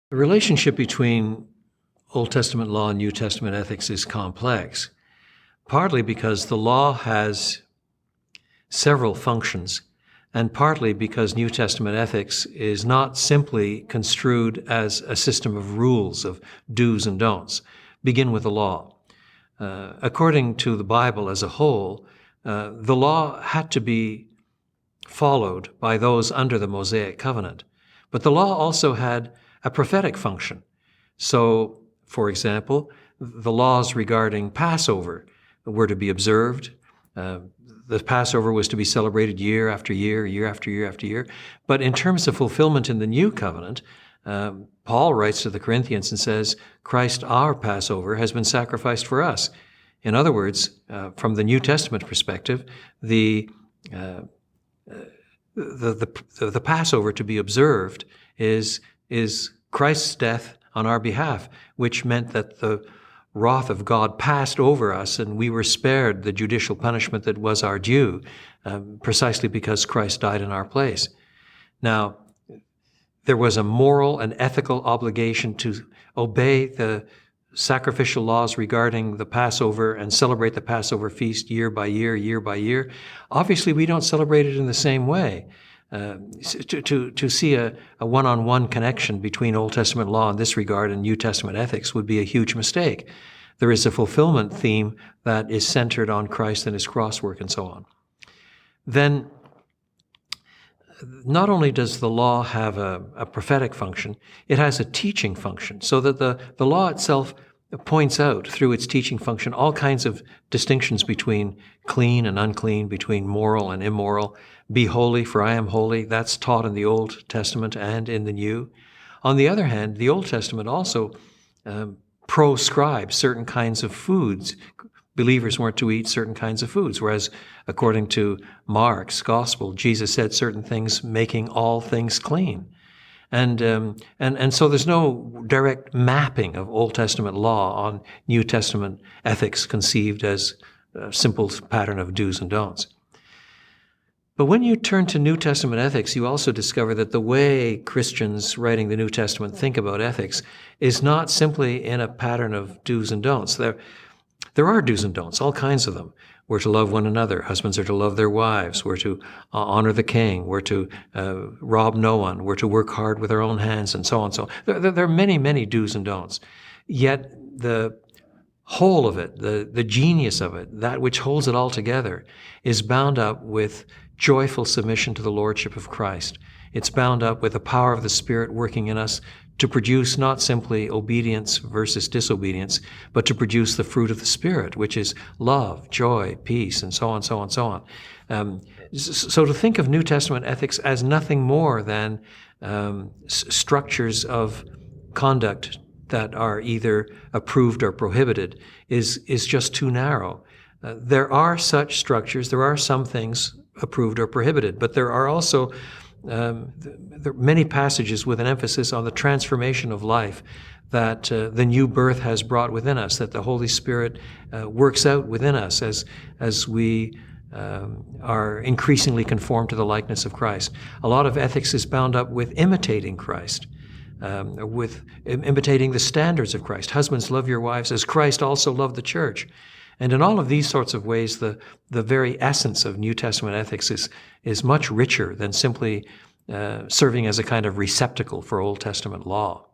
The relationship between Old Testament law and New Testament ethics is complex, partly because the law has several functions, and partly because New Testament ethics is not simply construed as a system of rules, of do's and don'ts. Begin with the law. According to the Bible as a whole, the law had to be followed by those under the Mosaic covenant. But the law also had a prophetic function. So, for example, the laws regarding Passover were to be observed. The Passover was to be celebrated year after year, year after year after year. But in terms of fulfillment in the New Covenant, Paul writes to the Corinthians and says, Christ, our Passover, has been sacrificed for us. In other words, from the New Testament perspective, the Passover to be observed is Christ's death on our behalf, which meant that the wrath of God passed over us and we were spared the judicial punishment that was our due, precisely because Christ died in our place. Now, there was a moral and ethical obligation to obey the sacrificial laws regarding the Passover and celebrate the Passover feast year by year, year by year. Obviously, we don't celebrate it in the same way. To see a one-on-one connection between Old Testament law in this regard and New Testament ethics would be a huge mistake. There is a fulfillment theme that is centered on Christ and his cross work and so on. Then, not only does the law have a prophetic function, it has a teaching function, so that the law itself points out through its teaching function all kinds of distinctions between clean and unclean, between moral and immoral. Be holy, for I am holy. That's taught in the Old Testament and in the New. On the other hand, the Old Testament also proscribes certain kinds of foods. Believers weren't to eat certain kinds of foods, whereas according to Mark's gospel, Jesus said certain things, making all things clean. And so there's no direct mapping of Old Testament law on New Testament ethics conceived as a simple pattern of do's and don'ts. But when you turn to New Testament ethics, you also discover that the way Christians writing the New Testament think about ethics is not simply in a pattern of do's and don'ts. There are do's and don'ts, all kinds of them. We're to love one another. Husbands are to love their wives. We're to honor the king. We're to rob no one. We're to work hard with our own hands, and so on. So there are many, many do's and don'ts. Yet the whole of it, the genius of it, that which holds it all together, is bound up with joyful submission to the Lordship of Christ. It's bound up with the power of the Spirit working in us to produce not simply obedience versus disobedience, but to produce the fruit of the Spirit, which is love, joy, peace, and so on, so on, so on. So to think of New Testament ethics as nothing more than structures of conduct that are either approved or prohibited is just too narrow. There are such structures, there are some things approved or prohibited, but there are also there are many passages with an emphasis on the transformation of life that the new birth has brought within us, that the Holy Spirit works out within us as we are increasingly conformed to the likeness of Christ. A lot of ethics is bound up with imitating Christ, with imitating the standards of Christ. Husbands, love your wives as Christ also loved the church. And in all of these sorts of ways, the very essence of New Testament ethics is much richer than simply serving as a kind of receptacle for Old Testament law.